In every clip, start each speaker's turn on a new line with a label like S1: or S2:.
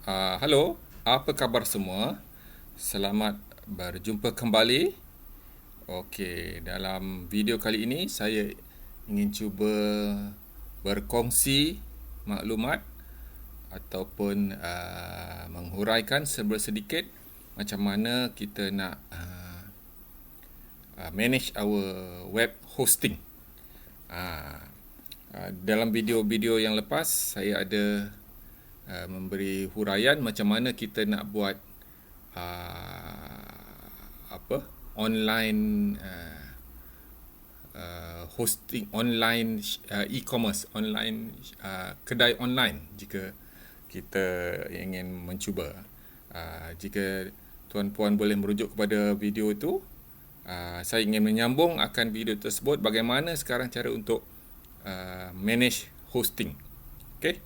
S1: Halo, apa khabar semua? Selamat berjumpa kembali. Okey, dalam video kali ini saya ingin cuba berkongsi maklumat ataupun menghuraikan sedikit macam mana kita nak manage our web hosting. Dalam video-video yang lepas saya ada memberi huraian macam mana kita nak buat online hosting, online e-commerce, online kedai online jika kita ingin mencuba. Jika tuan-puan boleh merujuk kepada video itu, saya ingin menyambung akan video tersebut bagaimana sekarang cara untuk manage hosting. Okey.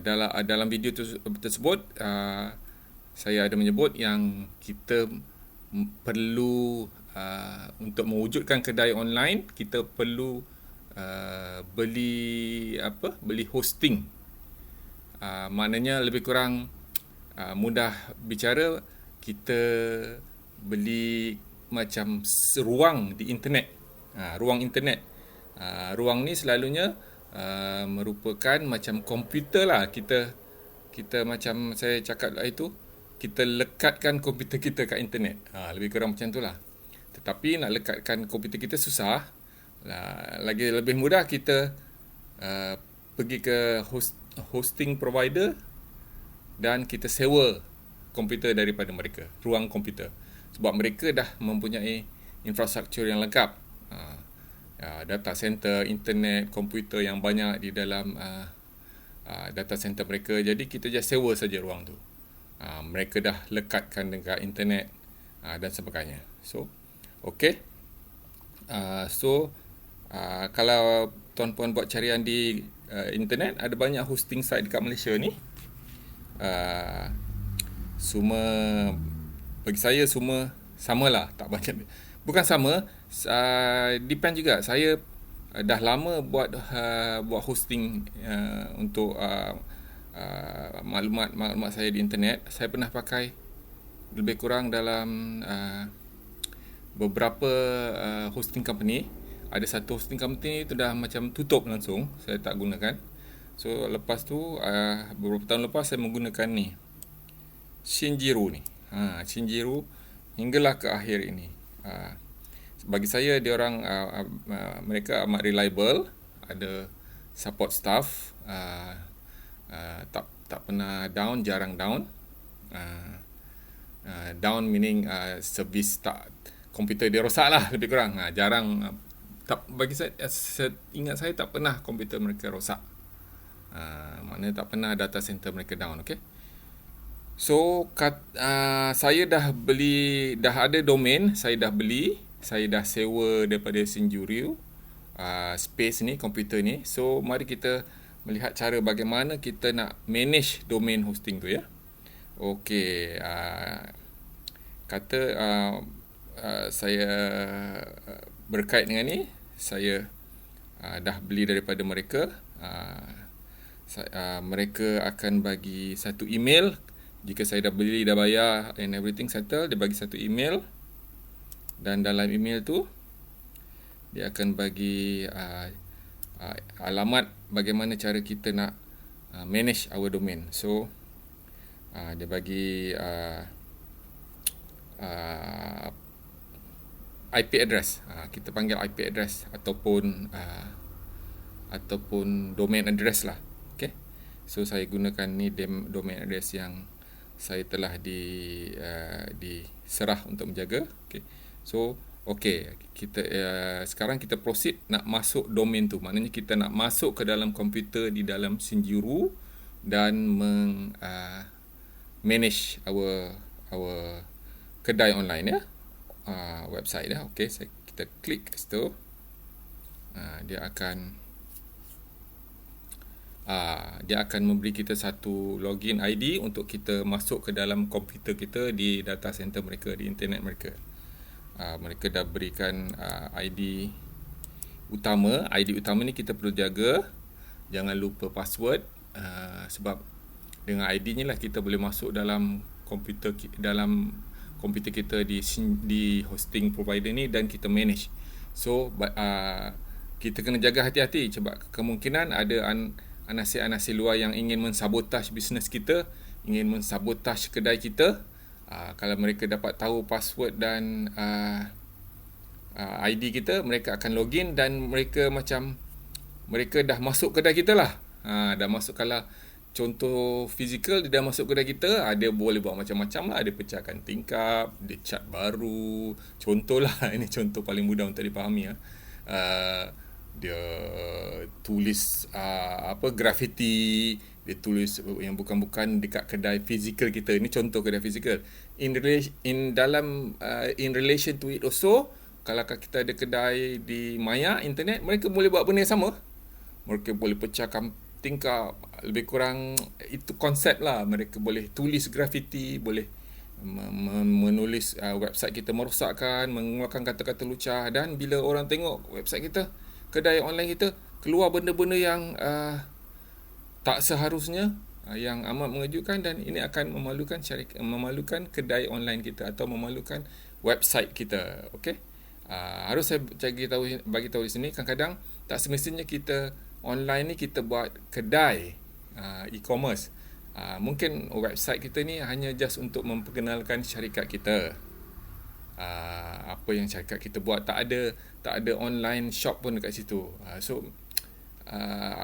S1: Dalam video tersebut saya ada menyebut yang kita perlu untuk mewujudkan kedai online, kita perlu beli hosting. Maknanya lebih kurang mudah bicara, kita beli macam ruang di internet. Ruang internet. Ruang ni selalunya merupakan macam komputer lah. Kita macam saya cakap lah itu, kita lekatkan komputer kita kat internet. Lebih kurang macam tu lah. Tetapi nak lekatkan komputer kita susah. Lagi lebih mudah kita pergi ke hosting provider dan kita sewa komputer daripada mereka, ruang komputer. Sebab mereka dah mempunyai infrastruktur yang lengkap. Data center, internet, komputer yang banyak di dalam data center mereka. Jadi kita just sewa saja ruang tu. Mereka dah lekatkan dekat internet dan sebagainya. So, okey. Kalau tuan-puan buat carian di internet, ada banyak hosting site dekat Malaysia ni. Semua, bagi saya semua samalah, tak banyak. Bukan sama, depend juga. Saya dah lama buat hosting untuk maklumat saya di internet. Saya pernah pakai lebih kurang dalam beberapa hosting company. Ada satu hosting company itu dah macam tutup langsung, saya tak gunakan. So lepas tu beberapa tahun lepas saya menggunakan ni Shinjiro ni. Shinjiro hinggalah ke akhir ini. Bagi saya dia orang mereka amat reliable, ada support staff, tak pernah down, jarang down. Down meaning servis tak, komputer dia rosak lah lebih kurang. Jarang, tak, bagi saya, ingat saya tak pernah komputer mereka rosak. Maknanya tak pernah data center mereka down. Okay. So saya dah ada domain, saya dah beli, saya dah sewa daripada Shinjiro space ni, komputer ni. So mari kita melihat cara bagaimana kita nak manage domain hosting tu ya. Okey, saya berkait dengan ni, saya dah beli daripada mereka. Mereka akan bagi satu email. Jika saya dah beli, dah bayar and everything settle, dia bagi satu email. Dan dalam email tu dia akan bagi alamat bagaimana cara kita nak manage our domain. So dia bagi IP address. Kita panggil IP address ataupun domain address lah. Okay. So saya gunakan ni domain address yang saya telah diserah untuk menjaga. Okay. So kita sekarang kita proceed nak masuk domain tu. Maknanya kita nak masuk ke dalam komputer di dalam Shinjiro dan manage our kedai online ya. Website dah. Okey, kita klik kat situ. Dia akan memberi kita satu login ID untuk kita masuk ke dalam komputer kita di data center mereka, di internet mereka. Mereka dah berikan ID utama. ID utama ni kita perlu jaga. Jangan lupa password, sebab dengan ID ni lah kita boleh masuk dalam komputer kita di hosting provider ni dan kita manage. So kita kena jaga hati-hati sebab kemungkinan ada anasir-anasir luar yang ingin mensabotaj bisnes kita, ingin mensabotaj kedai kita. Kalau mereka dapat tahu password dan ID kita, mereka akan login dan mereka dah masuk kedai kita lah. Dah masuk. Kalau contoh fizikal, dia dah masuk kedai kita, dia boleh buat macam-macam lah. Dia pecahkan tingkap, dia cat baru. Contoh lah, ini contoh paling mudah untuk dipahami. Dia tulis graffiti, dia tulis yang bukan-bukan dekat kedai fizikal kita. Ini contoh kedai fizikal. In relation to it also, kalau kita ada kedai di maya internet, mereka boleh buat benda yang sama. Mereka boleh pecahkan tingkap, lebih kurang itu konsep lah. Mereka boleh tulis graffiti, boleh menulis website kita, merosakkan, mengeluarkan kata-kata lucah. Dan bila orang tengok website kita, kedai online kita, keluar benda-benda yang tak seharusnya, yang amat mengejutkan, dan ini akan memalukan kedai online kita atau memalukan website kita. Okey, harus saya bagi tahu di sini, kadang-kadang tak semestinya kita online ni kita buat kedai e-commerce. Mungkin website kita ni hanya just untuk memperkenalkan syarikat kita. Apa yang syarikat kita buat, tak ada online shop pun dekat situ. So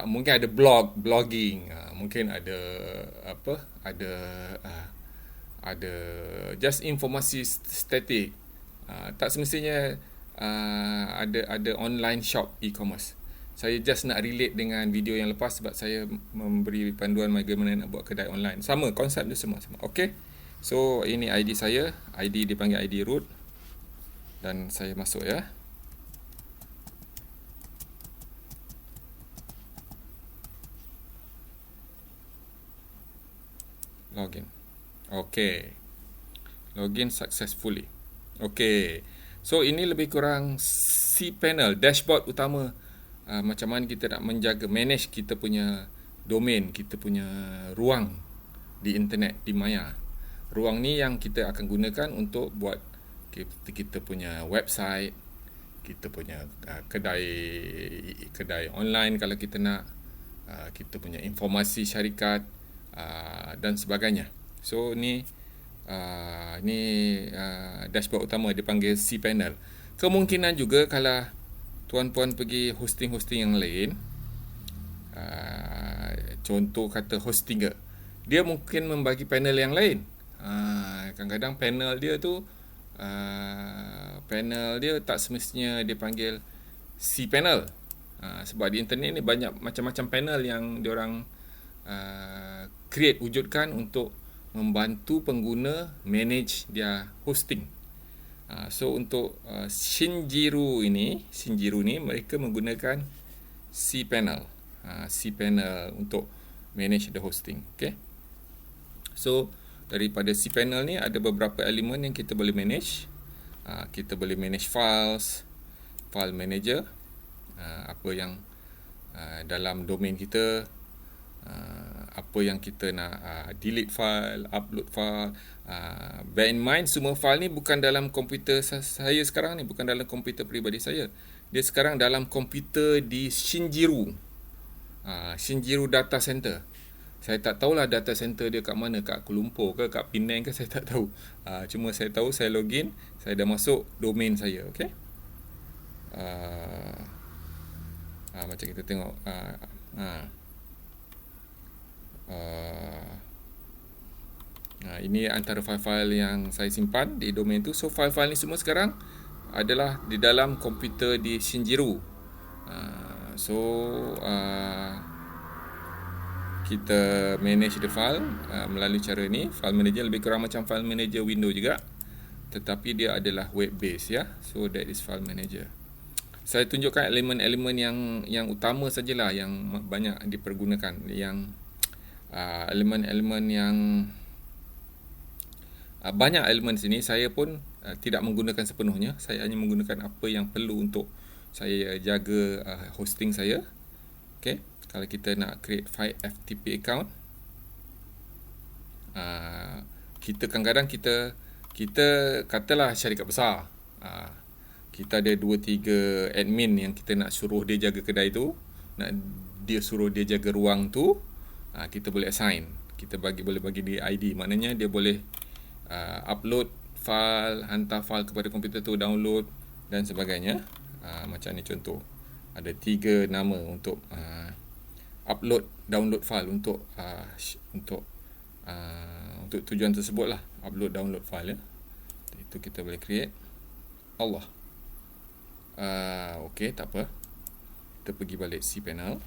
S1: mungkin ada blogging, mungkin ada ada just informasi statik. Tak semestinya ada online shop e-commerce. Saya just nak relate dengan video yang lepas sebab saya memberi panduan bagaimana nak buat kedai online. Sama, konsep dia semua sama. Okey. So ini ID saya, ID dipanggil ID root, dan saya masuk ya. Login. Okey. Login successfully. Okey. So ini lebih kurang cPanel, dashboard utama. Macam mana kita nak menjaga, manage kita punya domain, kita punya ruang di internet, di maya. Ruang ni yang kita akan gunakan untuk buat kita punya website, kita punya kedai online kalau kita nak, kita punya informasi syarikat dan sebagainya. So ni dashboard utama, dipanggil cPanel. Kemungkinan juga kalau tuan-puan pergi hosting-hosting yang lain, contoh kata Hostinger, dia mungkin membagi panel yang lain. Kadang-kadang panel dia tu panel dia tak semestinya dia panggil cPanel. Sebab di internet ni banyak macam-macam panel yang diorang wujudkan untuk membantu pengguna manage dia hosting. So untuk Shinjiro ni mereka menggunakan cPanel. cPanel untuk manage the hosting. Okay. So daripada cPanel ni ada beberapa elemen yang kita boleh manage. Kita boleh manage files, file manager, apa yang dalam domain kita, apa yang kita nak delete file, upload file. Bear in mind, semua file ni bukan dalam komputer saya sekarang ni, bukan dalam komputer peribadi saya. Dia sekarang dalam komputer di Shinjiro Data Center. Saya tak tahulah data center dia kat mana, kat Kuala Lumpur ke, kat Penang ke, saya tak tahu. Cuma saya tahu saya login, saya dah masuk domain saya. Okay. Macam kita tengok. Ini antara file-file yang saya simpan di domain tu. So file-file ni semua sekarang adalah di dalam komputer di Shinjiro. Kita manage the file melalui cara ni. File manager lebih kurang macam file manager Windows juga, tetapi dia adalah web based ya. So that is file manager. Saya tunjukkan elemen-elemen yang utama sajalah yang banyak dipergunakan, yang elemen-elemen yang banyak elemen sini. Saya pun tidak menggunakan sepenuhnya. Saya hanya menggunakan apa yang perlu untuk saya jaga hosting saya. Okay. kalau kita nak create file FTP account, kita kadang-kadang kita katalah syarikat besar, kita ada 2-3 admin yang kita nak suruh dia jaga kedai tu, nak dia suruh dia jaga ruang tu, kita boleh assign, kita boleh bagi dia ID, maknanya dia boleh upload file, hantar file kepada komputer tu, download dan sebagainya. Macam ni contoh, ada 3 nama untuk upload, download file untuk tujuan tersebut lah, upload, download file ya. Itu kita boleh create. Allah. Okey, tak apa. Kita pergi balik cPanel.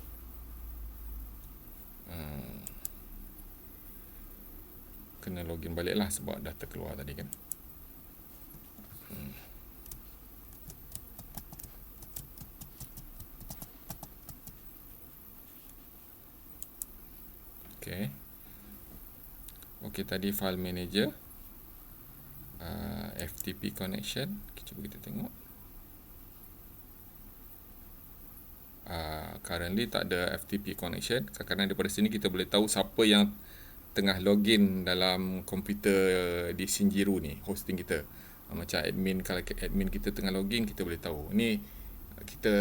S1: Kena login balik lah sebab dah terkeluar tadi kan. Okey, tadi file manager, FTP connection. Cuba kita tengok. Currently tak ada FTP connection. Kadang-kadang daripada sini kita boleh tahu siapa yang tengah login dalam komputer di Shinjiro ni, hosting kita. Macam admin, kalau admin kita tengah login, kita boleh tahu. Ni kita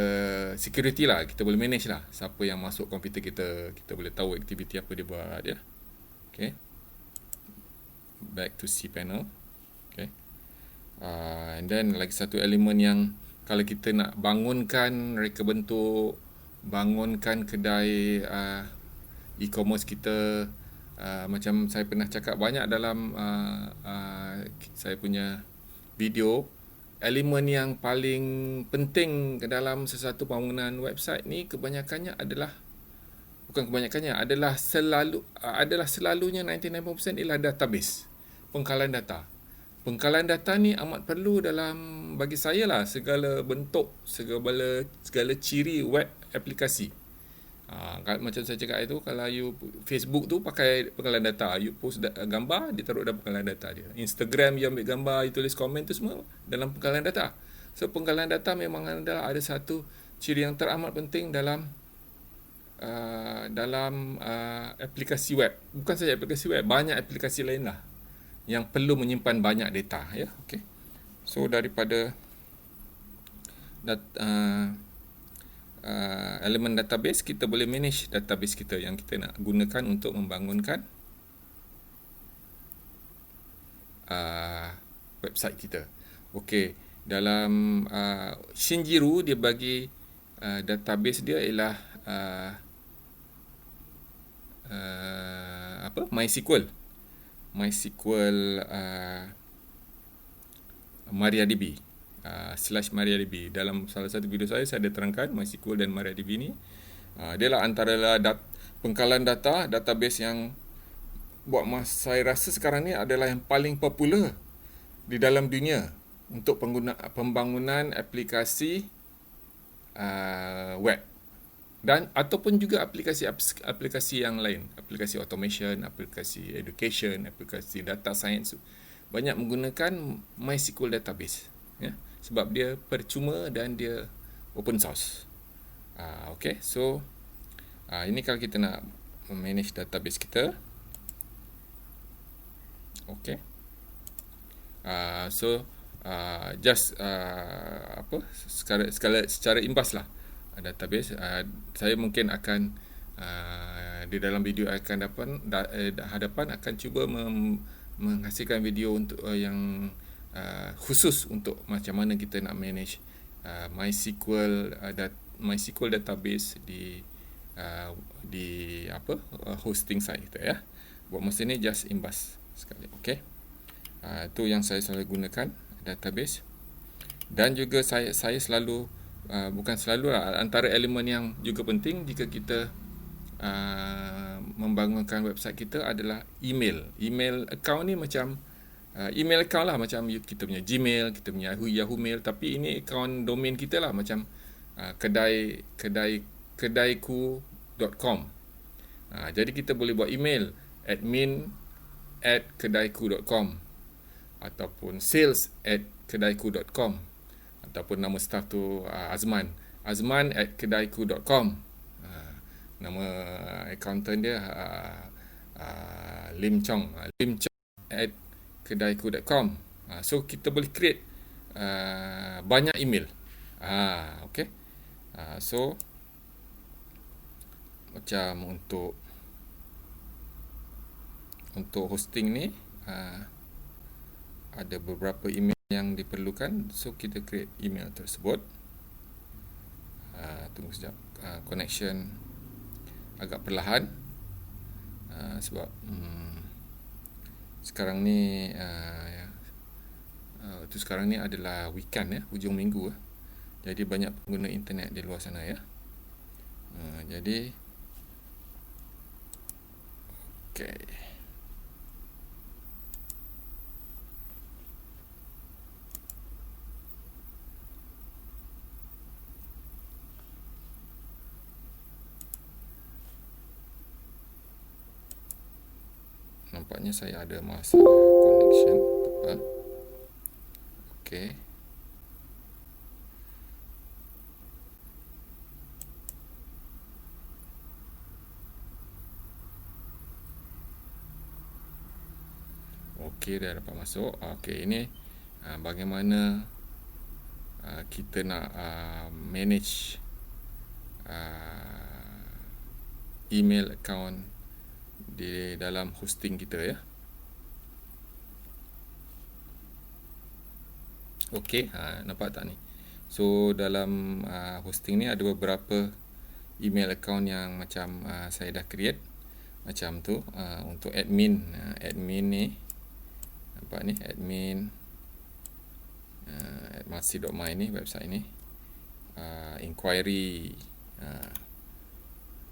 S1: security lah, kita boleh manage lah siapa yang masuk komputer kita. Kita boleh tahu aktiviti apa dia buat ya. Okay, back to cPanel. Okay, and then lagi satu elemen yang kalau kita nak bangunkan reka bentuk, bangunkan kedai e-commerce kita, macam saya pernah cakap banyak dalam saya punya video, elemen yang paling penting dalam sesuatu bangunan website ni kebanyakannya adalah, bukan kebanyakannya, adalah selalunya 99% ialah database, pengkalan data. Pengkalan data ni amat perlu dalam, bagi saya lah, segala bentuk, segala ciri web aplikasi. Macam saya cakap itu, kalau you Facebook tu pakai pengkalan data, you post gambar, dia taruh dalam pengkalan data dia. Instagram you ambil gambar, you tulis komen tu semua dalam pengkalan data. So pengkalan data memang adalah ada satu ciri yang teramat penting dalam aplikasi web. Bukan saja aplikasi web, banyak aplikasi lain lah yang perlu menyimpan banyak data ya. Okay, so daripada elemen database, kita boleh manage database kita yang kita nak gunakan untuk membangunkan website kita. Okey, dalam Shinjiro dia bagi database dia ialah MySQL MariaDB /MariaDB. Dalam salah satu video saya ada terangkan MySQL dan MariaDB ni dia lah antara pengkalan data, database yang saya rasa sekarang ni adalah yang paling popular di dalam dunia untuk pembangunan aplikasi web dan ataupun juga aplikasi yang lain, aplikasi automation, aplikasi education, aplikasi data science, banyak menggunakan MySQL database ya, sebab dia percuma dan dia open source. Okay, so ini kalau kita nak manage database kita. Okay, so just secara imbas lah database. Saya mungkin akan di dalam video hadapan akan cuba menghasilkan video untuk yang khusus untuk macam mana kita nak manage MySQL database di hosting site kita ya. Buat masa ni just imbas sekali. Okey, itu yang saya selalu gunakan database. Dan juga saya selalu bukan selalu lah, antara elemen yang juga penting jika kita membangunkan website kita adalah email account ni. Macam email account lah, macam kita punya Gmail, kita punya Yahoo Mail, tapi ini account domain kita lah, macam kedaiku.com. Jadi kita boleh buat email admin@kedaiku.com ataupun sales@kedaiku.com ataupun nama staff tu Azman@kedaiku.com. Nama accountant dia Lim Chong. Lim Chong at kedaiku.com. So kita boleh create banyak email. Okay. So macam untuk hosting ni ada beberapa email yang diperlukan. So kita create email tersebut. Tunggu sekejap. Connection agak perlahan sebab sekarang ni sekarang ni adalah weekend ya, hujung minggu jadi banyak pengguna internet di luar sana ya. Jadi okey, nampaknya saya ada masalah connection. Tak apa. Okey. Okey, dah dapat masuk. Okey, ini bagaimana kita nak manage email account di dalam hosting kita ya. Okey, nampak tak ni? So dalam hosting ni ada beberapa email account yang macam saya dah create macam tu. Untuk admin ni nampak ni, admin @marsi.my ni, website ni. Inquiry,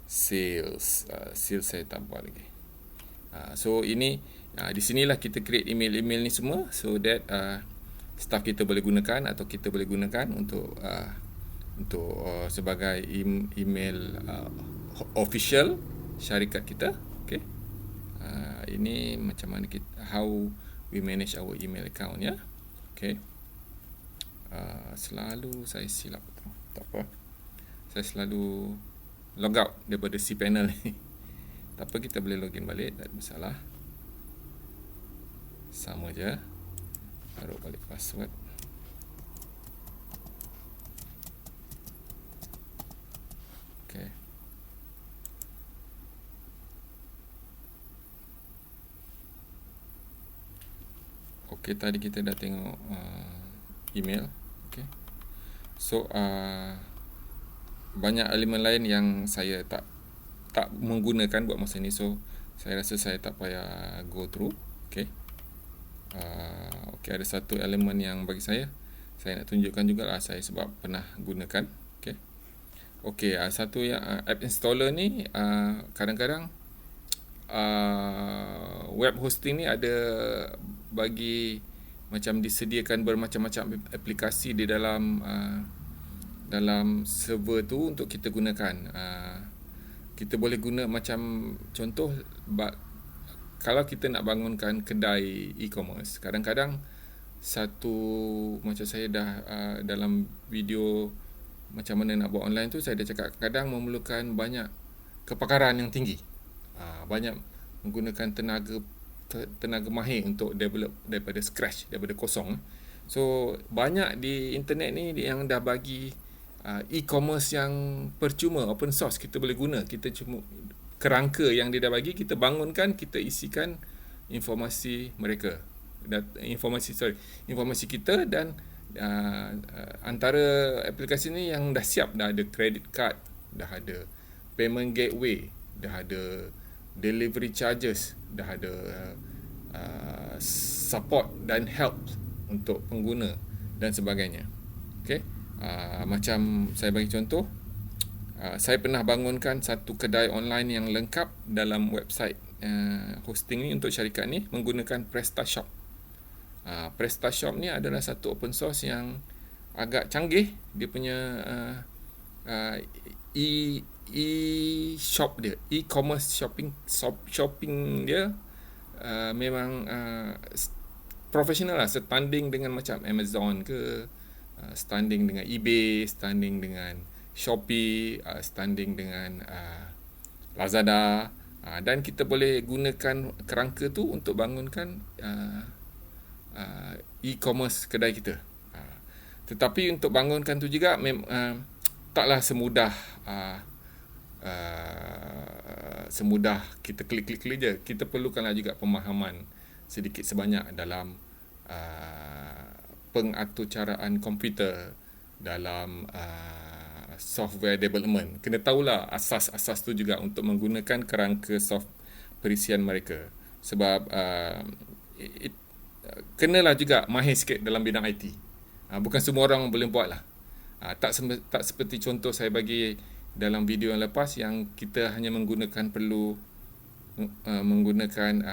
S1: sales saya tak buat lagi. So ini di sinilah kita create email-email ni semua, so that staff kita boleh gunakan atau kita boleh gunakan untuk sebagai email official syarikat kita. Okay. Ini macam mana how we manage our email account ya. Okay. Selalu saya silap tu. Tak apa. Saya selalu log out daripada cPanel ni. Tak apa, kita boleh login balik, tak ada masalah. Sama je. Taruh balik password. Okay. Okay, tadi kita dah tengok email. Okay. So banyak elemen lain yang saya tak menggunakan buat masa ni, so saya rasa saya tak payah go through. Okay. Okay, ada satu elemen yang bagi saya nak tunjukkan jugalah saya sebab pernah gunakan. Okay. Okay, satu yang app installer ni kadang-kadang web hosting ni ada bagi macam disediakan bermacam-macam aplikasi di dalam server tu untuk kita gunakan. Kita boleh guna macam contoh, kalau kita nak bangunkan kedai e-commerce, kadang-kadang macam saya dah dalam video macam mana nak buat online tu, saya dah cakap kadang memerlukan banyak kepakaran yang tinggi, banyak menggunakan tenaga mahir untuk develop daripada scratch, daripada kosong. So banyak di internet ni yang dah bagi e-commerce yang percuma, open source, kita boleh guna. Kita cuma kerangka yang dia dah bagi, kita bangunkan, kita isikan informasi mereka, informasi kita, dan antara aplikasi ni yang dah siap, dah ada credit card, dah ada payment gateway, dah ada delivery charges, dah ada support dan help untuk pengguna dan sebagainya. Okay. Macam saya bagi contoh, saya pernah bangunkan satu kedai online yang lengkap dalam website hosting ni untuk syarikat ni menggunakan PrestaShop. PrestaShop ni adalah satu open source yang agak canggih. Dia punya e-shop dia, e-commerce shopping dia memang profesional lah, setanding dengan macam Amazon ke, standing dengan eBay, standing dengan Shopee, standing dengan Lazada, dan kita boleh gunakan kerangka tu untuk bangunkan e-commerce kedai kita. Tetapi untuk bangunkan tu juga taklah semudah semudah kita klik-klik je. Kita perlukanlah juga pemahaman sedikit sebanyak dalam pengaturcaraan komputer, dalam software development. Kena tahulah asas-asas tu juga untuk menggunakan kerangka perisian mereka. Sebab kenalah juga mahir sikit dalam bidang IT. Bukan semua orang boleh buat lah. Tak seperti contoh saya bagi dalam video yang lepas, yang kita hanya perlu menggunakan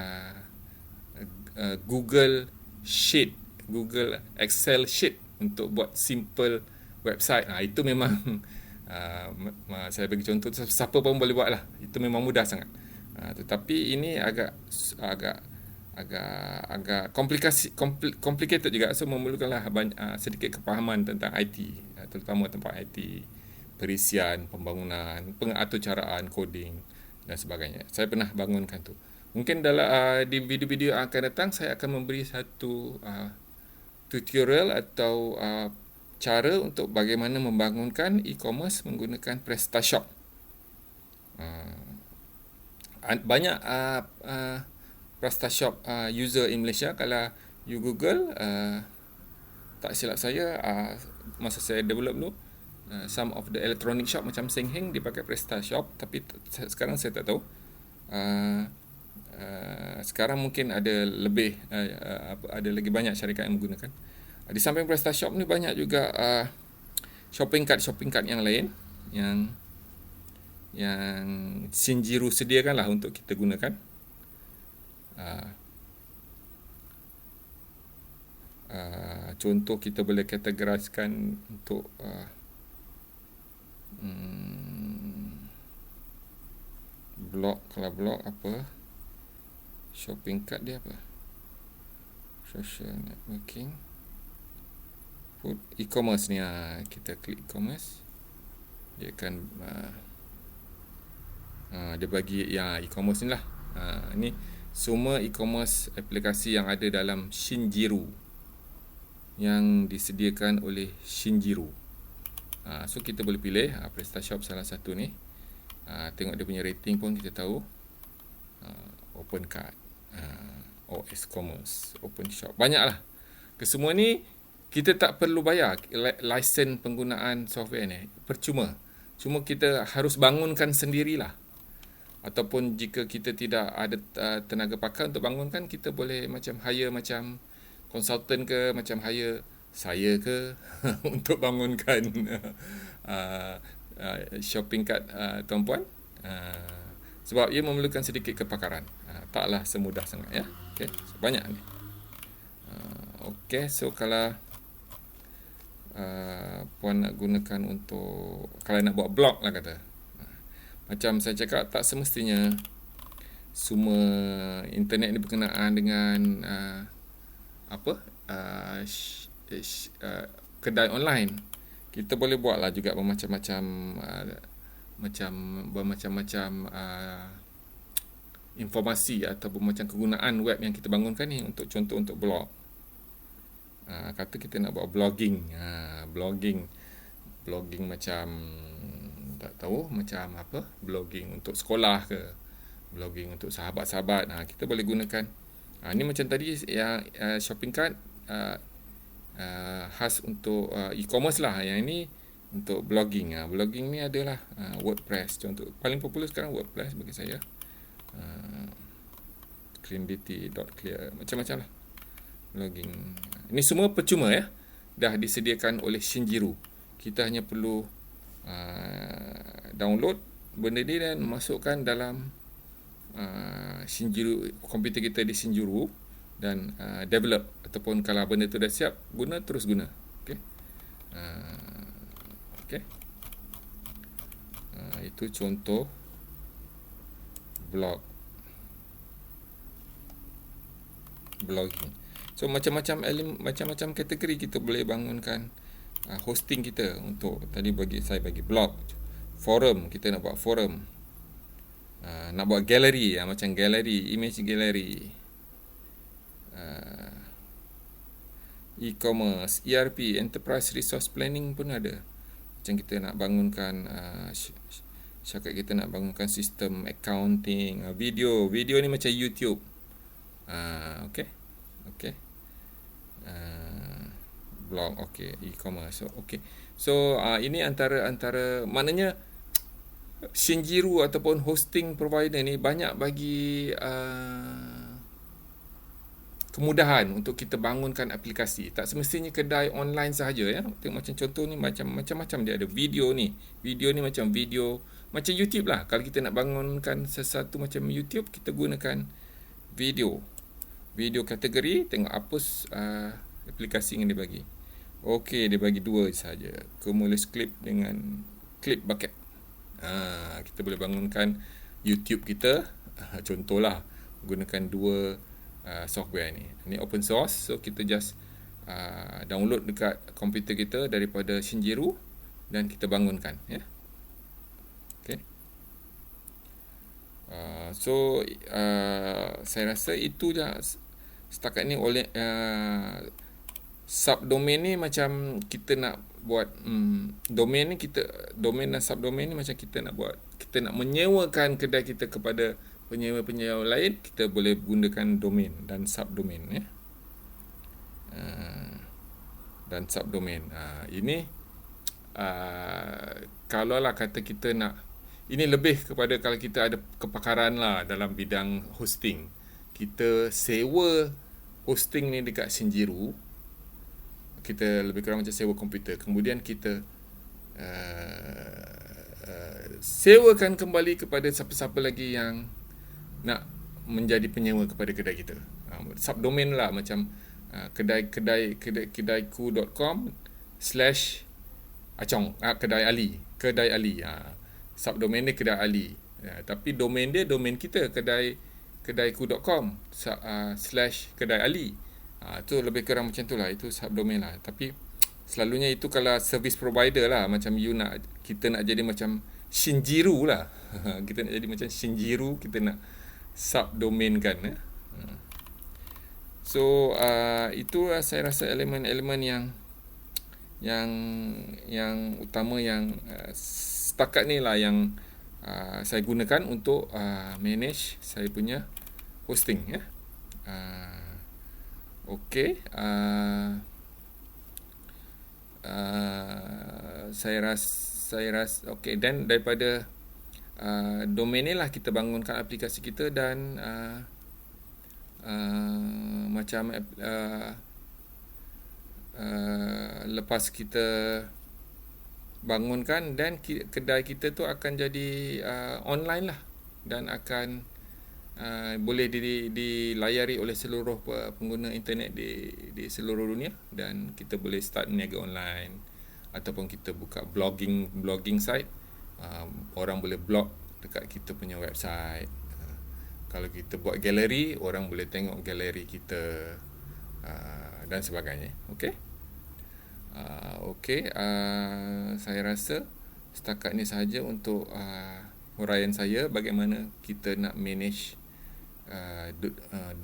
S1: Google Sheet, Google Excel Sheet untuk buat simple website. Itu memang saya bagi contoh, siapa pun boleh buat lah. Itu memang mudah sangat. Tetapi ini agak complicated juga, so memerlukanlah sedikit kepahaman tentang IT, terutama tentang IT, perisian, pembangunan, pengaturcaraan, coding dan sebagainya. Saya pernah bangunkan tu. Mungkin dalam di video-video yang akan datang saya akan memberi satu tutorial atau cara untuk bagaimana membangunkan e-commerce menggunakan PrestaShop. Banyak PrestaShop user in Malaysia. Kalau you Google, tak silap saya, masa saya develop dulu, some of the electronic shop macam Seng Heng dia pakai PrestaShop, tapi sekarang saya tak tahu. Sekarang mungkin ada lebih ada lagi banyak syarikat yang menggunakan. Di samping PrestaShop ni banyak juga shopping cart yang lain yang Shinjiro sediakanlah untuk kita gunakan. Contoh kita boleh kategoriskan untuk blog. Kalau blog apa, shopping cart dia apa, social networking, food, e-commerce ni. Kita klik e-commerce, dia akan dia bagi e-commerce ni lah. Ini semua e-commerce aplikasi yang ada dalam Shinjiro, yang disediakan oleh Shinjiro. So kita boleh pilih PrestaShop salah satu ni. Tengok dia punya rating pun kita tahu. Open Cart, OS Commerce, Open Shop, banyaklah. Kesemua ni kita tak perlu bayar lesen penggunaan software ni, percuma. Cuma kita harus bangunkan sendirilah. Ataupun jika kita tidak ada tenaga pakar untuk bangunkan, kita boleh macam hire macam konsultan ke, macam hire saya ke untuk bangunkan shopping cart tuan-puan. Sebab ia memerlukan sedikit kepakaran. Taklah semudah sangat ya. Okey, so, banyak ni. Okey, so kalau puan nak gunakan untuk, kalau nak buat blog lah kata, macam saya cakap, tak semestinya semua internet ni berkenaan dengan kedai online. Kita boleh buatlah juga bermacam-macam informasi atau macam kegunaan web yang kita bangunkan ni, untuk contoh untuk blog. Kata kita nak buat blogging, blogging macam tak tahu macam apa, blogging untuk sekolah ke, blogging untuk sahabat-sahabat. Kita boleh gunakan ni macam tadi yang shopping cart khas untuk e-commerce lah. Yang ini untuk blogging. Blogging ni adalah WordPress. Contoh paling popular sekarang WordPress bagi saya. Cleandt.clear, macam-macam lah blogging. Ini semua percuma ya, dah disediakan oleh Shinjiro. Kita hanya perlu download benda ni dan masukkan dalam Shinjiro, komputer kita di Shinjiro, dan develop. Ataupun kalau benda tu dah siap, terus guna. Okey. Itu contoh blogging. So macam-macam kategori kita boleh bangunkan hosting kita. Untuk tadi saya bagi blog, forum, kita nak buat forum. Nak buat gallery, macam gallery, image gallery, e-commerce, ERP, enterprise resource planning pun ada. Macam kita nak bangunkan syakat kita nak bangunkan sistem accounting, video ni macam YouTube. Okay. Blog, okay, e-commerce. So ini antara maknanya Shinjiro ataupun hosting provider ni banyak bagi kemudahan untuk kita bangunkan aplikasi. Tak semestinya kedai online sahaja, ya. Tengok macam contoh ni, macam-macam dia ada video ni. Video ni macam YouTube lah. Kalau kita nak bangunkan sesuatu macam YouTube, kita gunakan video kategori. Tengok apa aplikasi yang dia bagi. Okey, dia bagi 2 saja. Cumulus Clip dengan Clip Bucket. Kita boleh bangunkan YouTube kita, contohlah gunakan 2 software ni. Ini open source, so kita just download dekat komputer kita daripada Shinjiro dan kita bangunkan, ya. Okay. So saya rasa itu je setakat ni. Oleh subdomain ni macam kita nak buat domain dan subdomain ni macam kita nak menyewakan kedai kita kepada penyewa-penyewa lain. Kita boleh gunakan domain dan subdomain, ya. Dan subdomain. Ini kalau lah kata kita nak, ini lebih kepada kalau kita ada kepakaran lah dalam bidang hosting. Kita sewa hosting ni dekat Shinjiro. Kita lebih kurang macam sewa komputer. Kemudian kita sewakan kembali kepada siapa-siapa lagi yang nak menjadi penyewa kepada kedai kita. Subdomain lah, macam kedaiku.com/acong, kedai Ali. Subdomain dia kedai Ali. Tapi domain dia domain kita, kedaiku.com/kedai Ali. Tu lebih kurang macam tu lah. Itu subdomain lah. Tapi selalunya itu kalau service provider lah, macam kita nak jadi macam Shinjiro lah. Kita nak jadi macam Shinjiro, kita nak subdomain kan, ya? So itu saya rasa elemen-elemen yang utama yang setakat ni lah yang saya gunakan untuk manage saya punya hosting, ya. Okey, saya rasa okey. Dan daripada domain ni lah kita bangunkan aplikasi kita, dan macam lepas kita bangunkan, dan kedai kita tu akan jadi online lah, dan akan boleh dilayari oleh seluruh pengguna internet di seluruh dunia. Dan kita boleh start niaga online, ataupun kita buka blogging site. Orang boleh blog dekat kita punya website. Kalau kita buat galeri, orang boleh tengok galeri kita, dan sebagainya. Okey. Saya rasa setakat ni sahaja untuk huraian saya bagaimana kita nak manage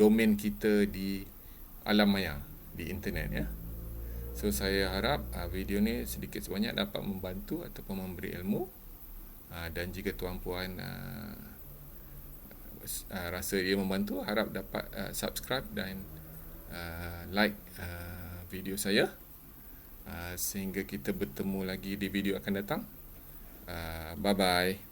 S1: domain kita di alam maya, di internet, ya. So saya harap video ni sedikit sebanyak dapat membantu ataupun memberi ilmu. Dan jika tuan-puan rasa ia membantu, harap dapat subscribe dan like video saya, sehingga kita bertemu lagi di video akan datang. Bye bye.